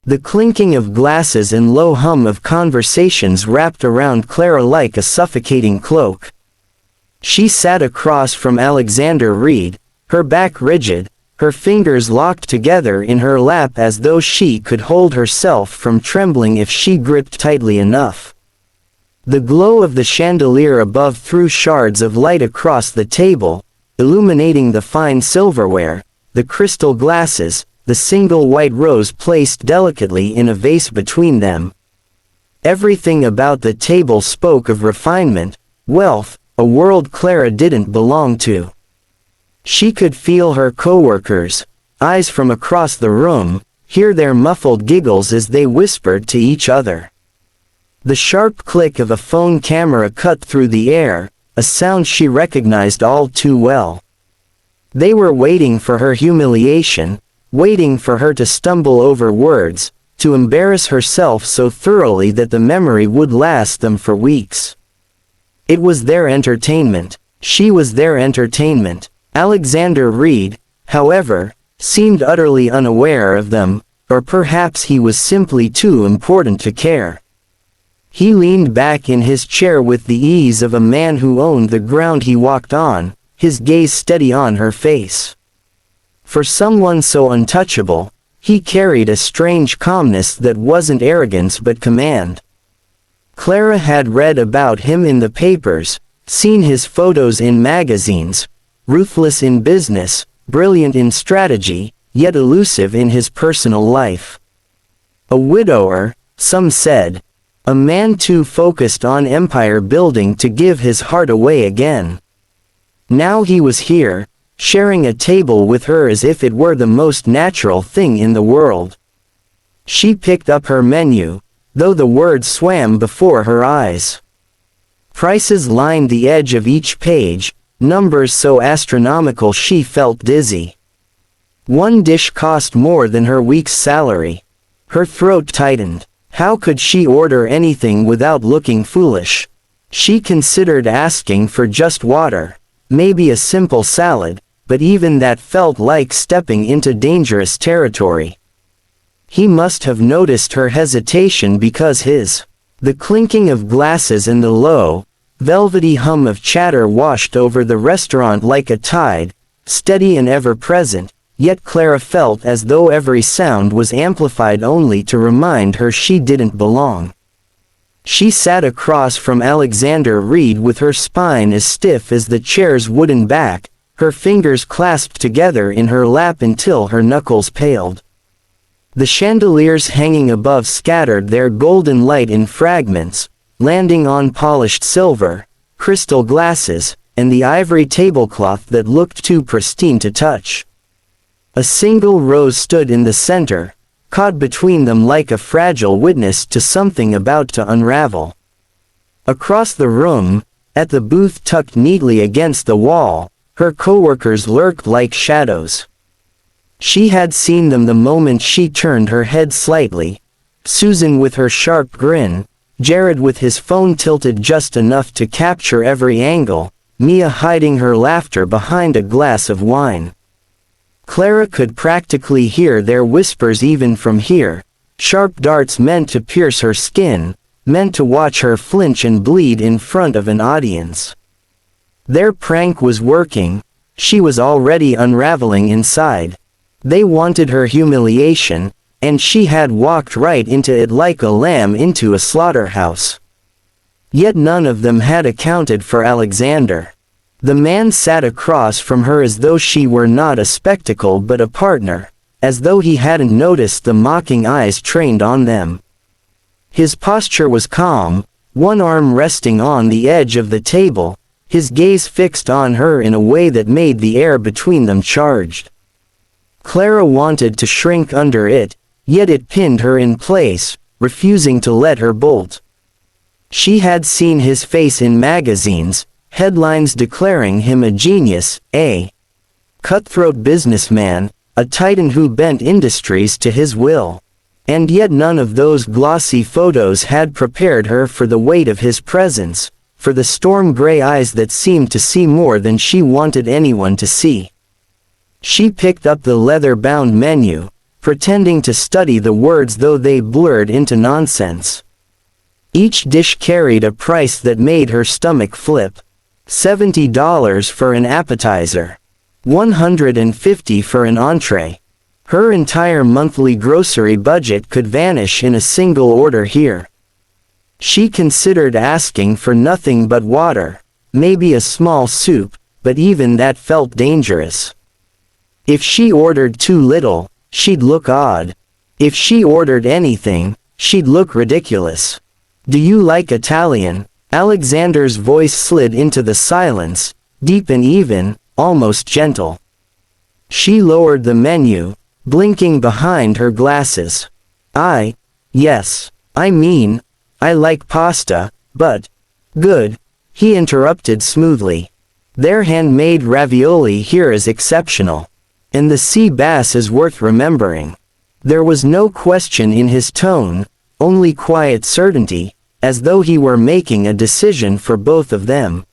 The clinking of glasses and low hum of conversations wrapped around Clara like a suffocating cloak. She sat across from Alexander Reid, her back rigid, her fingers locked together in her lap as though she could hold herself from trembling if she gripped tightly enough. The glow of the chandelier above threw shards of light across the table, illuminating the fine silverware, the crystal glasses, the single white rose placed delicately in a vase between them. Everything about the table spoke of refinement, wealth, a world Clara didn't belong to. She could feel her coworkers' eyes from across the room, hear their muffled giggles as they whispered to each other. The sharp click of a phone camera cut through the air, a sound she recognized all too well. They were waiting for her humiliation, waiting for her to stumble over words, to embarrass herself so thoroughly that the memory would last them for weeks. It was their entertainment. She was their entertainment. Alexander Reid, however, seemed utterly unaware of them, or perhaps he was simply too important to care. He leaned back in his chair with the ease of a man who owned the ground he walked on, his gaze steady on her face. For someone so untouchable, he carried a strange calmness that wasn't arrogance but command. Clara had read about him in the papers, seen his photos in magazines, ruthless in business, brilliant in strategy, yet elusive in his personal life. A widower, some said. A man too focused on empire building to give his heart away again. Now he was here, sharing a table with her as if it were the most natural thing in the world. She picked up her menu, though the words swam before her eyes. Prices lined the edge of each page, numbers so astronomical she felt dizzy. One dish cost more than her week's salary. Her throat tightened. How could she order anything without looking foolish? She considered asking for just water, maybe a simple salad, but even that felt like stepping into dangerous territory. He must have noticed her hesitation because the clinking of glasses and the low, velvety hum of chatter washed over the restaurant like a tide, steady and ever-present. Yet Clara felt as though every sound was amplified only to remind her she didn't belong. She sat across from Alexander Reid with her spine as stiff as the chair's wooden back, her fingers clasped together in her lap until her knuckles paled. The chandeliers hanging above scattered their golden light in fragments, landing on polished silver, crystal glasses, and the ivory tablecloth that looked too pristine to touch. A single rose stood in the center, caught between them like a fragile witness to something about to unravel. Across the room, at the booth tucked neatly against the wall, her coworkers lurked like shadows. She had seen them the moment she turned her head slightly, Susan with her sharp grin, Jared with his phone tilted just enough to capture every angle, Mia hiding her laughter behind a glass of wine. Clara could practically hear their whispers even from here, sharp darts meant to pierce her skin, meant to watch her flinch and bleed in front of an audience. Their prank was working, she was already unraveling inside. They wanted her humiliation, and she had walked right into it like a lamb into a slaughterhouse. Yet none of them had accounted for Alexander. The man sat across from her as though she were not a spectacle but a partner, as though he hadn't noticed the mocking eyes trained on them. His posture was calm, one arm resting on the edge of the table, his gaze fixed on her in a way that made the air between them charged. Clara wanted to shrink under it, yet it pinned her in place, refusing to let her bolt. She had seen his face in magazines, headlines declaring him a genius, a cutthroat businessman, a titan who bent industries to his will. And yet none of those glossy photos had prepared her for the weight of his presence, for the storm-gray eyes that seemed to see more than she wanted anyone to see. She picked up the leather-bound menu, pretending to study the words though they blurred into nonsense. Each dish carried a price that made her stomach flip. $70 for an appetizer. $150 for an entree. Her entire monthly grocery budget could vanish in a single order here. She considered asking for nothing but water, maybe a small soup, but even that felt dangerous. If she ordered too little, she'd look odd. If she ordered anything, she'd look ridiculous. "Do you like Italian?" Alexander's voice slid into the silence, deep and even, almost gentle. She lowered the menu, blinking behind her glasses. Yes. I mean, I like pasta, but..." "Good," he interrupted smoothly. "Their handmade ravioli here is exceptional. And the sea bass is worth remembering." There was no question in his tone, only quiet certainty, as though he were making a decision for both of them.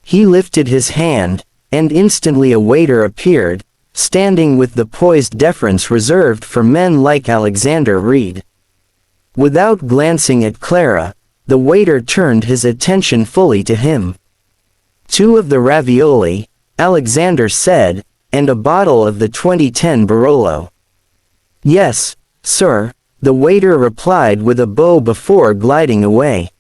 He lifted his hand, and instantly a waiter appeared, standing with the poised deference reserved for men like Alexander Reid. Without glancing at Clara, the waiter turned his attention fully to him. "2 of the ravioli," Alexander said, "and a bottle of the 2010 Barolo." "Yes, sir," the waiter replied with a bow before gliding away.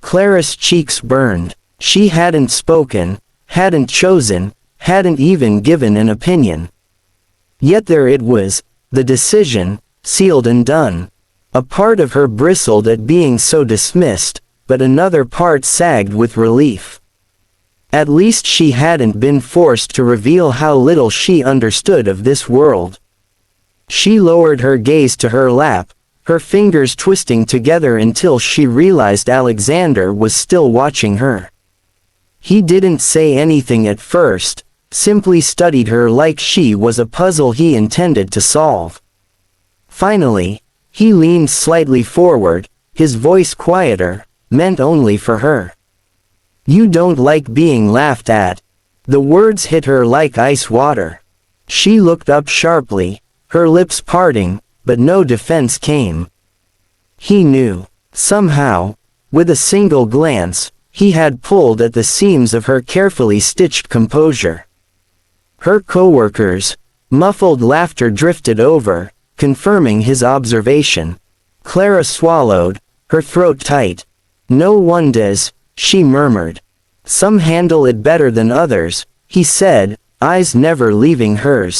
Clara's cheeks burned. She hadn't spoken, hadn't chosen, hadn't even given an opinion. Yet there it was, the decision, sealed and done. A part of her bristled at being so dismissed, but another part sagged with relief. At least she hadn't been forced to reveal how little she understood of this world. She lowered her gaze to her lap, her fingers twisting together until she realized Alexander was still watching her. He didn't say anything at first, simply studied her like she was a puzzle he intended to solve. Finally, he leaned slightly forward, his voice quieter, meant only for her. "You don't like being laughed at." The words hit her like ice water. She looked up sharply, her lips parting, but no defense came. He knew. Somehow, with a single glance, he had pulled at the seams of her carefully stitched composure. Her coworkers' muffled laughter drifted over, confirming his observation. Clara swallowed, her throat tight. "No one does," she murmured. "Some handle it better than others," he said, eyes never leaving hers.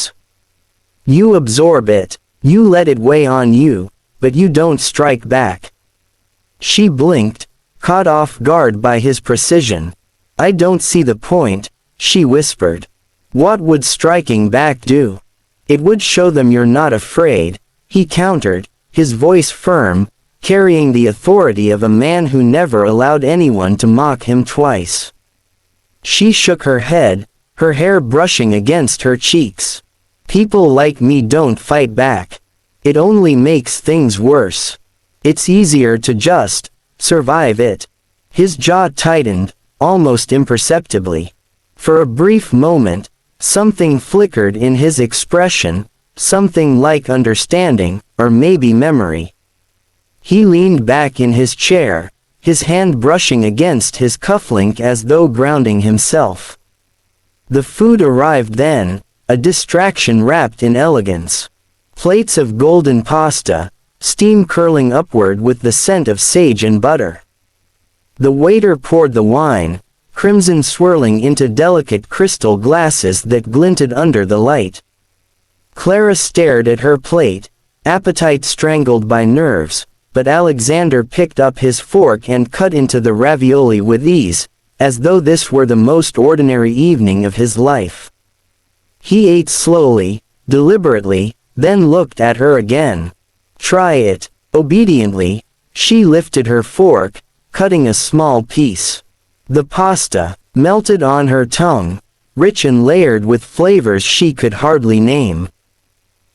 "You absorb it, you let it weigh on you, but you don't strike back." She blinked, caught off guard by his precision. "I don't see the point," she whispered. "What would striking back do?" "It would show them you're not afraid," he countered, his voice firm, carrying the authority of a man who never allowed anyone to mock him twice. She shook her head, her hair brushing against her cheeks. "People like me don't fight back. It only makes things worse. It's easier to just survive it." His jaw tightened, almost imperceptibly. For a brief moment, something flickered in his expression, something like understanding, or maybe memory. He leaned back in his chair, his hand brushing against his cufflink as though grounding himself. The food arrived then, a distraction wrapped in elegance. Plates of golden pasta, steam curling upward with the scent of sage and butter. The waiter poured the wine, crimson swirling into delicate crystal glasses that glinted under the light. Clara stared at her plate, appetite strangled by nerves, but Alexander picked up his fork and cut into the ravioli with ease, as though this were the most ordinary evening of his life. He ate slowly, deliberately, then looked at her again. "Try it." Obediently, she lifted her fork, cutting a small piece. The pasta melted on her tongue, rich and layered with flavors she could hardly name.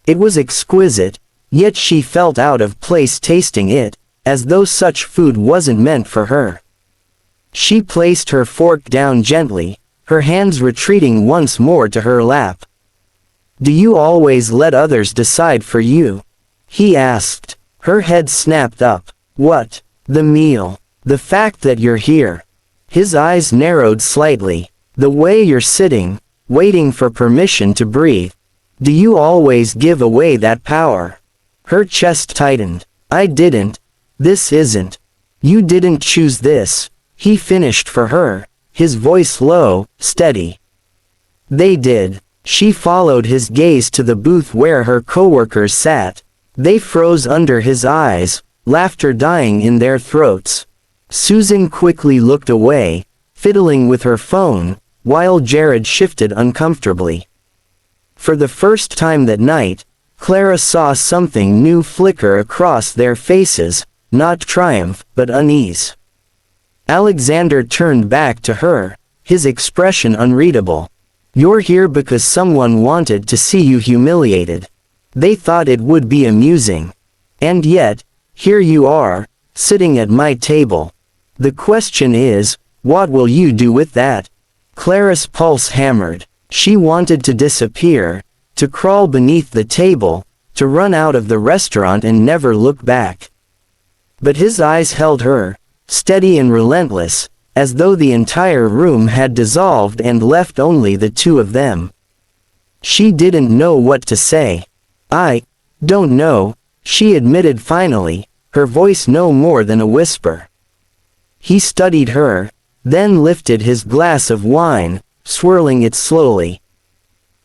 It was exquisite, yet she felt out of place tasting it, as though such food wasn't meant for her. She placed her fork down gently, her hands retreating once more to her lap. Do you always let others decide for you? He asked. Her head snapped up. What? The meal. The fact that you're here. His eyes narrowed slightly. The way you're sitting, waiting for permission to breathe. Do you always give away that power? Her chest tightened. I didn't. This isn't. You didn't choose this. He finished for her, his voice low, steady. They did. She followed his gaze to the booth where her coworkers sat. They froze under his eyes, laughter dying in their throats. Susan quickly looked away, fiddling with her phone, while Jared shifted uncomfortably. For the first time that night, Clara saw something new flicker across their faces, not triumph, but unease. Alexander turned back to her, his expression unreadable. You're here because someone wanted to see you humiliated. They thought it would be amusing. And yet, here you are, sitting at my table. The question is, what will you do with that? Clara's pulse hammered. She wanted to disappear, to crawl beneath the table, to run out of the restaurant and never look back. But his eyes held her, steady and relentless, as though the entire room had dissolved and left only the two of them. She didn't know what to say. I don't know, she admitted finally, her voice no more than a whisper. He studied her, then lifted his glass of wine, swirling it slowly.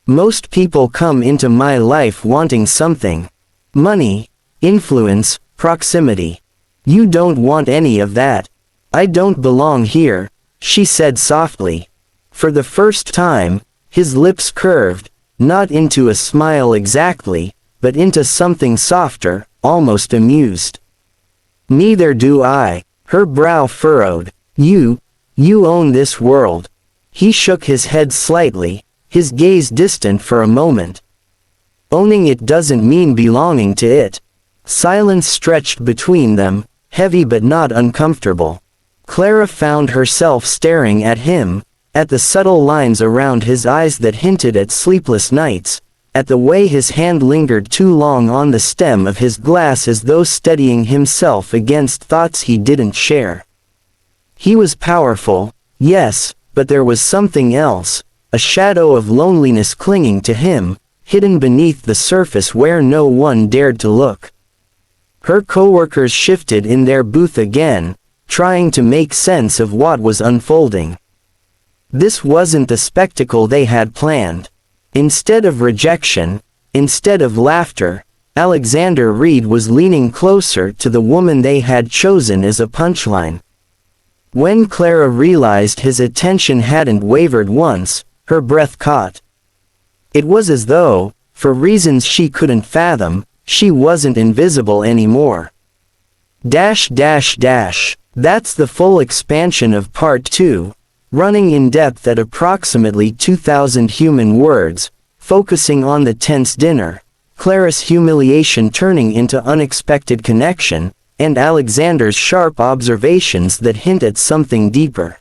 Most people come into my life wanting something. Money, influence, proximity. You don't want any of that. I don't belong here, she said softly. For the first time, his lips curved, not into a smile exactly, but into something softer, almost amused. Neither do I. Her brow furrowed. You own this world. He shook his head slightly, his gaze distant for a moment. Owning it doesn't mean belonging to it. Silence stretched between them, heavy but not uncomfortable. Clara found herself staring at him, at the subtle lines around his eyes that hinted at sleepless nights, at the way his hand lingered too long on the stem of his glass as though steadying himself against thoughts he didn't share. He was powerful, yes, but there was something else, a shadow of loneliness clinging to him, hidden beneath the surface where no one dared to look. Her coworkers shifted in their booth again, trying to make sense of what was unfolding. This wasn't the spectacle they had planned. Instead of rejection, instead of laughter, Alexander Reid was leaning closer to the woman they had chosen as a punchline. When Clara realized his attention hadn't wavered once, her breath caught. It was as though, for reasons she couldn't fathom, she wasn't invisible anymore. That's the full expansion of Part 2, running in depth at approximately 2,000 human words, focusing on the tense dinner, Clara's humiliation turning into unexpected connection, and Alexander's sharp observations that hint at something deeper.